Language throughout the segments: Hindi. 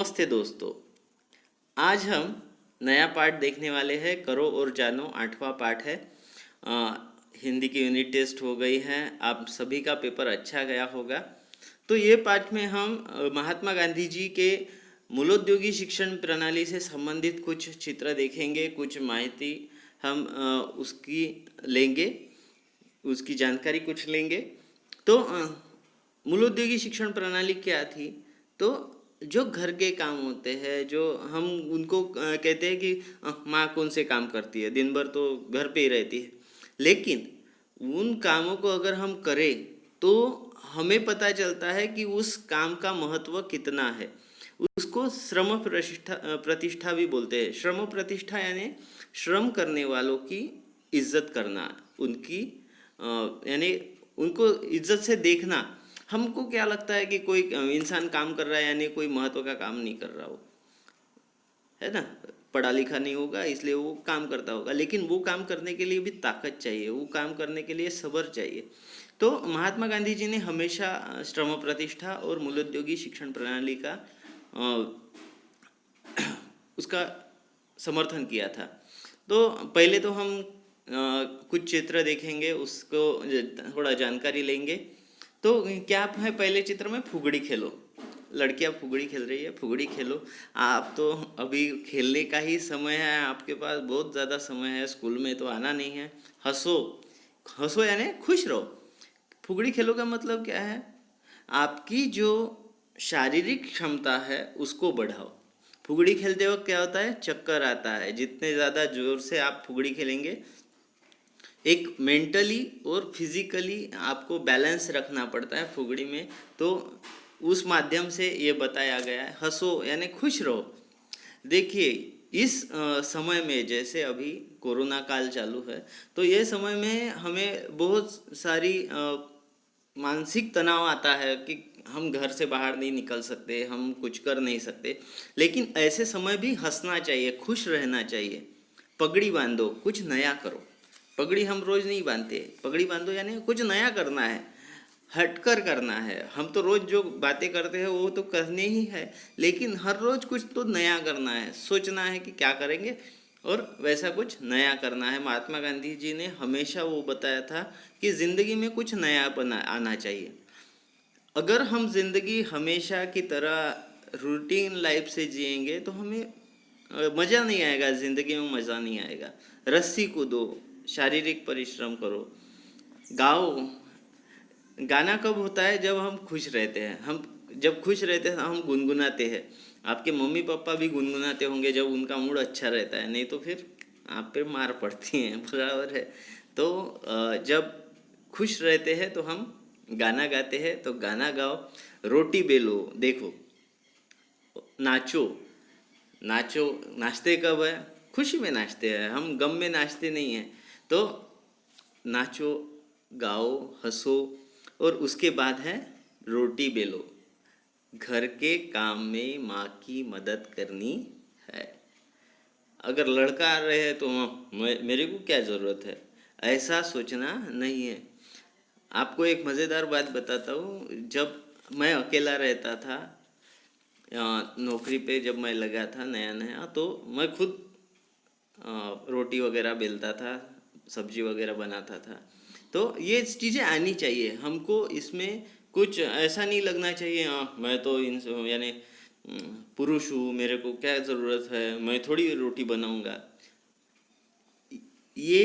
नमस्ते दोस्तों। आज हम नया पाठ देखने वाले हैं। करो और जानो 8वां पाठ है। अ, हिंदी की यूनिट टेस्ट हो गई है। आप सभी का पेपर अच्छा गया होगा। तो ये पाठ में हम महात्मा गांधी जी के मूलोद्योगी शिक्षण प्रणाली से संबंधित कुछ चित्र देखेंगे, कुछ माहिती हम उसकी लेंगे, उसकी जानकारी कुछ लेंगे। तो मूलोद्योगी शिक्षण प्रणाली क्या थी? तो जो घर के काम होते हैं, जो हम उनको कहते हैं कि माँ कौन से काम करती है, दिन भर तो घर पे ही रहती है, लेकिन उन कामों को अगर हम करें तो हमें पता चलता है कि उस काम का महत्व कितना है। उसको श्रम प्रतिष्ठा प्रतिष्ठा भी बोलते हैं। श्रम प्रतिष्ठा यानी श्रम करने वालों की इज्जत करना, उनकी यानी उनको इज्जत से देखना। हमको क्या लगता है कि कोई इंसान काम कर रहा है यानी कोई महत्व का काम नहीं कर रहा हो, है ना। पढ़ा लिखा नहीं होगा इसलिए वो काम करता होगा, लेकिन वो काम करने के लिए भी ताकत चाहिए, वो काम करने के लिए सब्र चाहिए। तो महात्मा गांधी जी ने हमेशा श्रम प्रतिष्ठा और मूलोद्योगी शिक्षण प्रणाली का उसका समर्थन किया था। तो पहले तो हम कुछ चित्र देखेंगे, उसको थोड़ा जानकारी लेंगे। तो क्या है, पहले चित्र में फुगड़ी खेलो। लड़कियां फुगड़ी खेल रही है, फुगड़ी खेलो। आप तो अभी खेलने का ही समय है, आपके पास बहुत ज़्यादा समय है, स्कूल में तो आना नहीं है। हंसो, हंसो यानी खुश रहो। फुगड़ी खेलो का मतलब क्या है? आपकी जो शारीरिक क्षमता है उसको बढ़ाओ। फुगड़ी खेलते वक्त क्या होता है? चक्कर आता है। जितने ज़्यादा जोर से आप फुगड़ी खेलेंगे, एक मेंटली और फिजिकली आपको बैलेंस रखना पड़ता है फुगड़ी में। तो उस माध्यम से ये बताया गया है। हंसो यानी खुश रहो। देखिए, इस समय में जैसे अभी कोरोना काल चालू है, तो ये समय में हमें बहुत सारी मानसिक तनाव आता है कि हम घर से बाहर नहीं निकल सकते, हम कुछ कर नहीं सकते। लेकिन ऐसे समय भी हंसना चाहिए, खुश रहना चाहिए। पगड़ी बांधो, कुछ नया करो। पगड़ी हम रोज नहीं बांधते। पगड़ी बांधो यानी कुछ नया करना है, हटकर करना है। हम तो रोज जो बातें करते हैं वो तो करने ही है, लेकिन हर रोज कुछ तो नया करना है, सोचना है कि क्या करेंगे और वैसा कुछ नया करना है। महात्मा गांधी जी ने हमेशा वो बताया था कि जिंदगी में कुछ नया बना आना चाहिए। अगर हम जिंदगी हमेशा की तरह रूटीन लाइफ से जिएंगे तो हमें मज़ा नहीं आएगा, ज़िंदगी में मज़ा नहीं आएगा। रस्सी कूदो, शारीरिक परिश्रम करो, गाओ। गाना कब होता है? जब हम खुश रहते हैं। हम जब खुश रहते हैं हम गुनगुनाते हैं। आपके मम्मी पापा भी गुनगुनाते होंगे जब उनका मूड अच्छा रहता है, नहीं तो फिर आप पे मार पड़ती है। बराबर है। तो जब खुश रहते हैं तो हम गाना गाते हैं। तो गाना गाओ, रोटी बेलो। देखो, नाचो, नाचो। नाचते कब है? खुशी में नाचते हैं, हम गम में नाचते नहीं हैं। तो नाचो, गाओ, हंसो। और उसके बाद है रोटी बेलो। घर के काम में माँ की मदद करनी है। अगर लड़का आ रहे हैं तो मेरे को क्या ज़रूरत है, ऐसा सोचना नहीं है। आपको एक मज़ेदार बात बताता हूँ। जब मैं अकेला रहता था, नौकरी पे जब मैं लगा था नया नया, तो मैं खुद रोटी वगैरह बेलता था, सब्जी वगैरह बनाता था। तो ये चीज़ें आनी चाहिए हमको। इसमें कुछ ऐसा नहीं लगना चाहिए मैं तो इन यानी पुरुष हूँ, मेरे को क्या ज़रूरत है, मैं थोड़ी रोटी बनाऊंगा। ये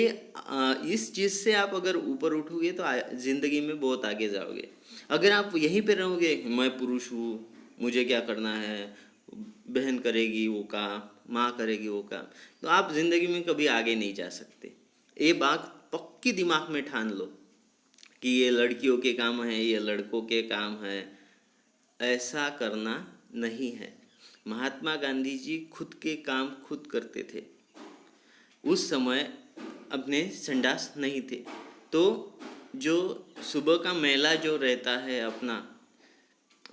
इस चीज़ से आप अगर ऊपर उठोगे तो ज़िंदगी में बहुत आगे जाओगे। अगर आप यहीं पे रहोगे, मैं पुरुष हूँ, मुझे क्या करना है, बहन करेगी वो काम, माँ करेगी वो काम, तो आप ज़िंदगी में कभी आगे नहीं जा सकते। ये बात पक्की दिमाग में ठान लो कि ये लड़कियों के काम है, ये लड़कों के काम है। ऐसा करना नहीं है। महात्मा गांधी जी खुद के काम खुद करते थे। उस समय अपने संडास नहीं थे, तो जो सुबह का मैला जो रहता है अपना,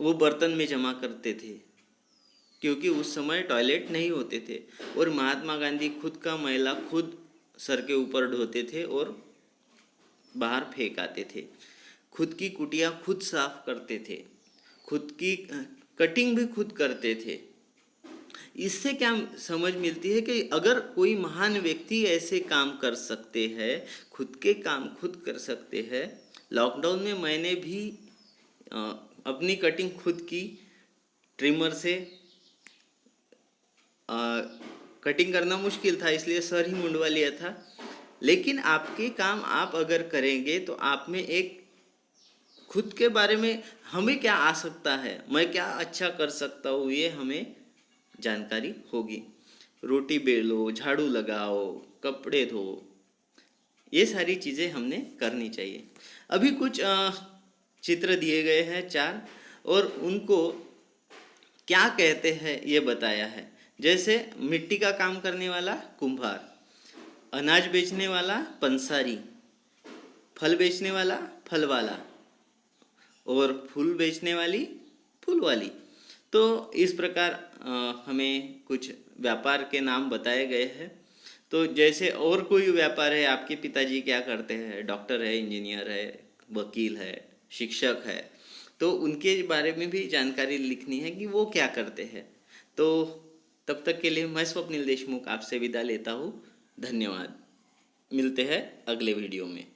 वो बर्तन में जमा करते थे, क्योंकि उस समय टॉयलेट नहीं होते थे। और महात्मा गांधी खुद का मैला खुद सर के ऊपर ढोते थे और बाहर फेंक आते थे। खुद की कुटिया खुद साफ करते थे, खुद की कटिंग भी खुद करते थे। इससे क्या समझ मिलती है कि अगर कोई महान व्यक्ति ऐसे काम कर सकते हैं, खुद के काम खुद कर सकते हैं। लॉकडाउन में मैंने भी अ, अपनी कटिंग खुद की, ट्रिमर से। अ, कटिंग करना मुश्किल था इसलिए सर ही मुंडवा लिया था। लेकिन आपके काम आप अगर करेंगे तो आप में एक खुद के बारे में, हमें क्या आ सकता है, मैं क्या अच्छा कर सकता हूँ, ये हमें जानकारी होगी। रोटी बेलो, झाड़ू लगाओ, कपड़े धो, ये सारी चीज़ें हमने करनी चाहिए। अभी कुछ चित्र दिए गए हैं 4, और उनको क्या कहते हैं ये बताया है। जैसे मिट्टी का काम करने वाला कुम्हार, अनाज बेचने वाला पंसारी, फल बेचने वाला फल वाला, और फूल बेचने वाली फूल वाली। तो इस प्रकार हमें कुछ व्यापार के नाम बताए गए हैं। तो जैसे और कोई व्यापार है, आपके पिताजी क्या करते हैं, डॉक्टर है, इंजीनियर है, वकील है, शिक्षक है, तो उनके बारे में भी जानकारी लिखनी है कि वो क्या करते हैं। तो तब तक के लिए मैं स्वप्निल देशमुख आपसे विदा लेता हूँ। धन्यवाद। मिलते हैं अगले वीडियो में।